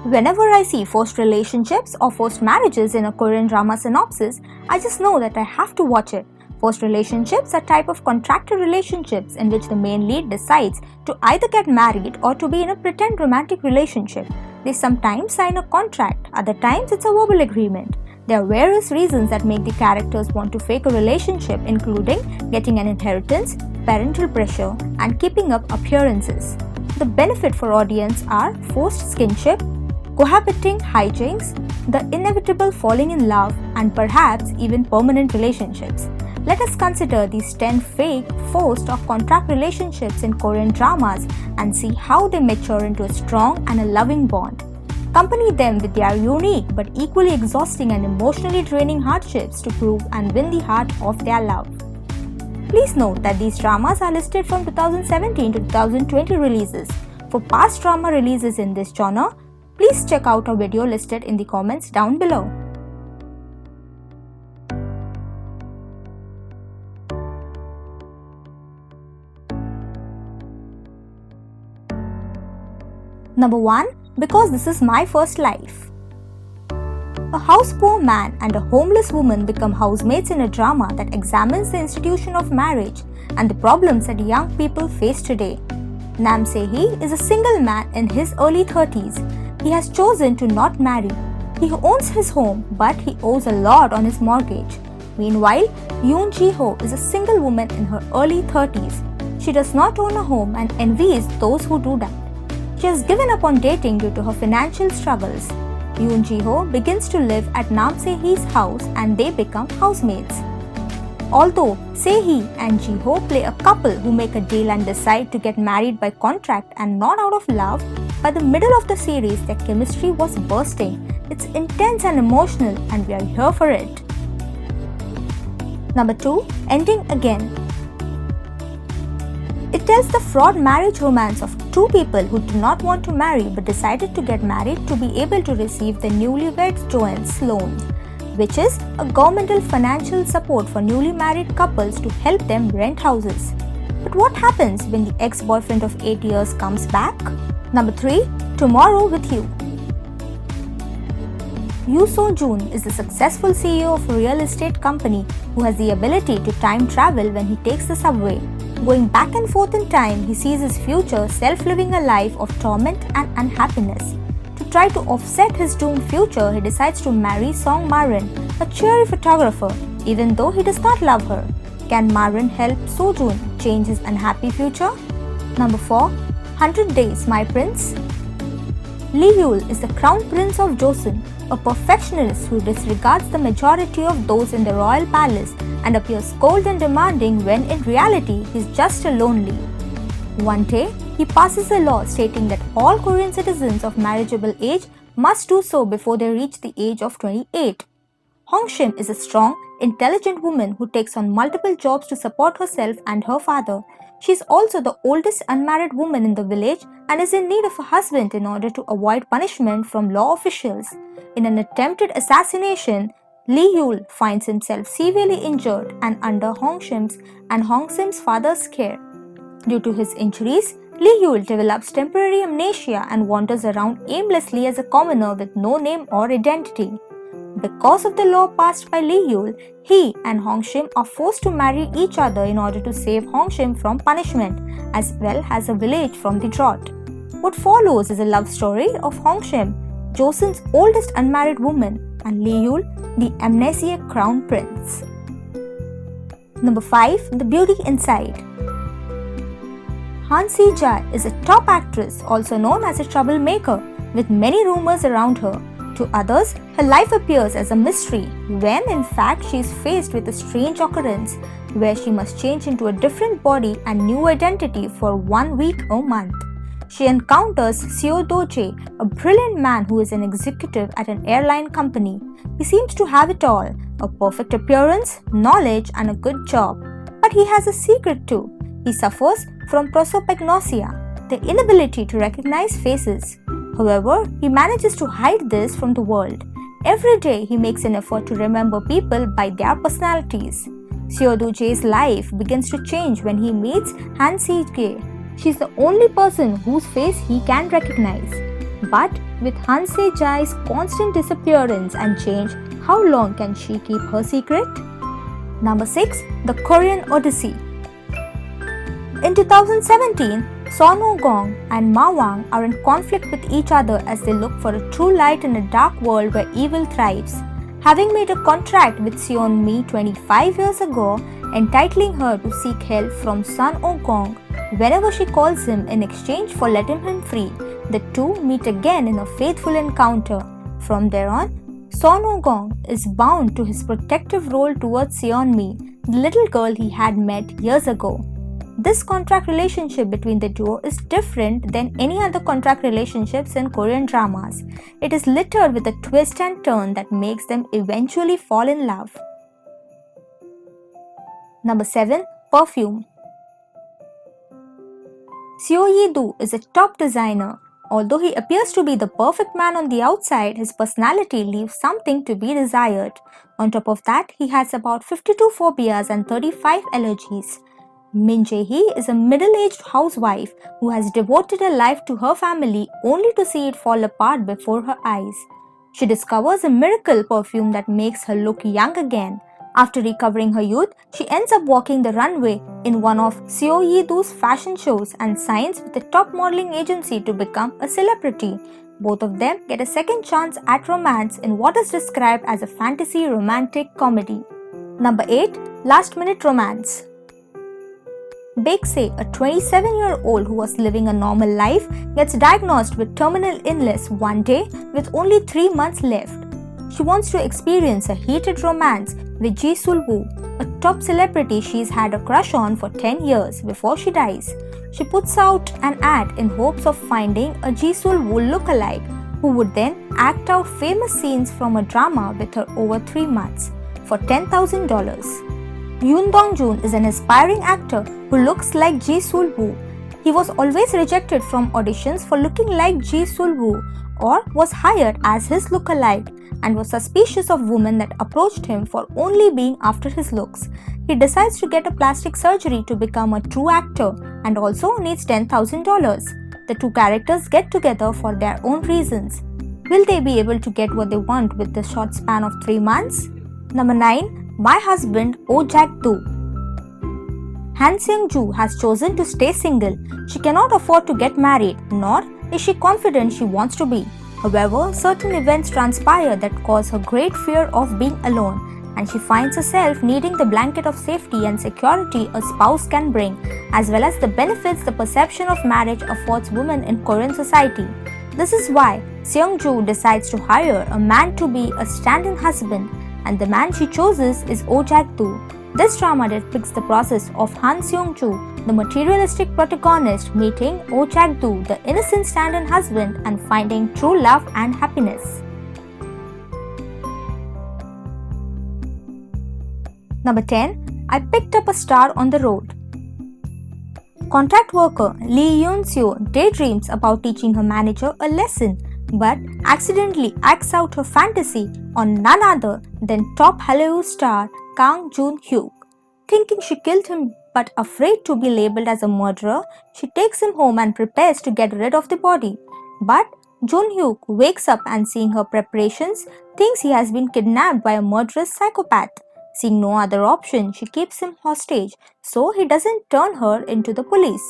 Whenever I see forced relationships or forced marriages in a Korean drama synopsis, I just know that I have to watch it. Forced relationships are a type of contracted relationships in which the main lead decides to either get married or to be in a pretend romantic relationship. They sometimes sign a contract, other times it's a verbal agreement. There are various reasons that make the characters want to fake a relationship, including getting an inheritance, parental pressure, and keeping up appearances. The benefit for audience are forced kinship, cohabiting, hi-jinks, the inevitable falling in love, and perhaps even permanent relationships. Let us consider these 10 fake, forced, or contract relationships in Korean dramas and see how they mature into a strong and a loving bond. Accompany them with their unique but equally exhausting and emotionally draining hardships to prove and win the heart of their love. Please note that these dramas are listed from 2017 to 2020 releases. For past drama releases in this genre, please check out our video listed in the comments down below. Number 1. Because This Is My First Life. A house-poor man and a homeless woman become housemates in a drama that examines the institution of marriage and the problems that young people face today. Nam Se-hee is a single man in his early 30s. He has chosen to not marry. He owns his home, but he owes a lot on his mortgage. Meanwhile, Yoon Ji-ho is a single woman in her early 30s. She does not own a home and envies those who do that. She has given up on dating due to her financial struggles. Yoon Ji-ho begins to live at Nam Se-hee's house and they become housemates. Although Se-hee and Ji-ho play a couple who make a deal and decide to get married by contract and not out of love, by the middle of the series their chemistry was bursting. It's intense and emotional and we are here for it. Number 2. Ending Again. It tells the fraud marriage romance of two people who do not want to marry but decided to get married to be able to receive the newlywed Joanne's loan, which is a governmental financial support for newly married couples to help them rent houses. But what happens when the ex-boyfriend of 8 years comes back? Number 3. Tomorrow with You. Yoo So-joon is the successful CEO of a real estate company who has the ability to time travel when he takes the subway. Going back and forth in time, he sees his future self living a life of torment and unhappiness. To try to offset his doomed future, he decides to marry Song Marin, a cheery photographer, even though he does not love her. Can Marin help So-joon change his unhappy future? Number 4. 100 Days, My Prince. Lee Yul is the crown prince of Joseon, a perfectionist who disregards the majority of those in the royal palace and appears cold and demanding when in reality he is just a lonely. One day, he passes a law stating that all Korean citizens of marriageable age must do so before they reach the age of 28. Hong Shim is a strong, intelligent woman who takes on multiple jobs to support herself and her father. She is also the oldest unmarried woman in the village and is in need of a husband in order to avoid punishment from law officials. In an attempted assassination, Lee Yul finds himself severely injured and under Hong Sim's father's care. Due to his injuries, Lee Yul develops temporary amnesia and wanders around aimlessly as a commoner with no name or identity. Because of the law passed by Lee Yul, he and Hong Shim are forced to marry each other in order to save Hong Shim from punishment, as well as a village from the drought. What follows is a love story of Hong Shim, Joseon's oldest unmarried woman, and Lee Yul, the amnesiac crown prince. Number 5. The Beauty Inside. Han Si-jae is a top actress, also known as a troublemaker, with many rumors around her. To others, her life appears as a mystery, when in fact she is faced with a strange occurrence where she must change into a different body and new identity for 1 week or month. She encounters Seo Do-jae, a brilliant man who is an executive at an airline company. He seems to have it all, a perfect appearance, knowledge, and a good job. But he has a secret too. He suffers from prosopagnosia, the inability to recognize faces. However, he manages to hide this from the world. Every day, he makes an effort to remember people by their personalities. Seo Do-jae's life begins to change when he meets Han Si-jae. She is the only person whose face he can recognize. But with Han Se-jae's constant disappearance and change, how long can she keep her secret? Number 6. The Korean Odyssey. In 2017, Son Oh-gong and Ma Wang are in conflict with each other as they look for a true light in a dark world where evil thrives. Having made a contract with Seon-mi 25 years ago, entitling her to seek help from Son Oh-gong whenever she calls him in exchange for letting him free, the two meet again in a faithful encounter. From there on, Son Oh-gong is bound to his protective role towards Seon-mi, the little girl he had met years ago. This contract relationship between the duo is different than any other contract relationships in Korean dramas. It is littered with a twist and turn that makes them eventually fall in love. Number 7. Perfume. Seo Ye-doo is a top designer. Although he appears to be the perfect man on the outside, his personality leaves something to be desired. On top of that, he has about 52 phobias and 35 allergies. Min Jae-hee is a middle-aged housewife who has devoted her life to her family only to see it fall apart before her eyes. She discovers a miracle perfume that makes her look young again. After recovering her youth, she ends up walking the runway in one of Seo Ye-doo's fashion shows and signs with a top modeling agency to become a celebrity. Both of them get a second chance at romance in what is described as a fantasy romantic comedy. Number 8. Last Minute Romance. Baek-se, a 27-year-old who was living a normal life, gets diagnosed with terminal illness one day with only 3 months left. She wants to experience a heated romance with Ji Sul-woo, a top celebrity she's had a crush on for 10 years before she dies. She puts out an ad in hopes of finding a Ji Sul-woo look-alike who would then act out famous scenes from a drama with her over 3 months for $10,000. Yoon Dong-joon is an aspiring actor who looks like Ji Sul-woo. He was always rejected from auditions for looking like Ji Sul-woo or was hired as his look-alike and was suspicious of women that approached him for only being after his looks. He decides to get a plastic surgery to become a true actor and also needs $10,000. The two characters get together for their own reasons. Will they be able to get what they want with the short span of 3 months? Number 9. My Husband Oh Jak Doo. Han Seung-joo has chosen to stay single. She cannot afford to get married, nor is she confident she wants to be. However, certain events transpire that cause her great fear of being alone, and she finds herself needing the blanket of safety and security a spouse can bring, as well as the benefits the perception of marriage affords women in Korean society. This is why Seung-joo decides to hire a man to be a stand-in husband, and the man she chooses is Oh Jak Doo. This drama depicts the process of Han Seung-joo, the materialistic protagonist, meeting Oh Jak Doo, the innocent stand-in husband, and finding true love and happiness. Number 10. I Picked Up a Star on the Road. Contract worker Lee Yoon-seo daydreams about teaching her manager a lesson, but accidentally acts out her fantasy on none other than top Hallyu star Kang Joon-hyuk. Thinking she killed him but afraid to be labeled as a murderer, she takes him home and prepares to get rid of the body. But Joon-hyuk wakes up and seeing her preparations, thinks he has been kidnapped by a murderous psychopath. Seeing no other option, she keeps him hostage so he doesn't turn her into the police.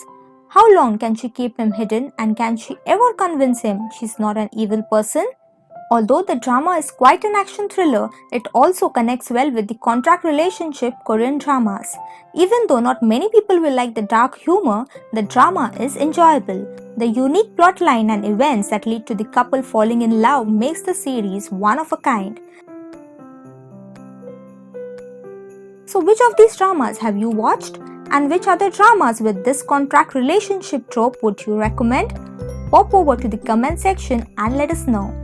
How long can she keep him hidden, and can she ever convince him she's not an evil person? Although the drama is quite an action thriller, it also connects well with the contract relationship Korean dramas. Even though not many people will like the dark humor, the drama is enjoyable. The unique plotline and events that lead to the couple falling in love makes the series one of a kind. So which of these dramas have you watched? And which other dramas with this contract relationship trope would you recommend? Pop over to the comment section and let us know.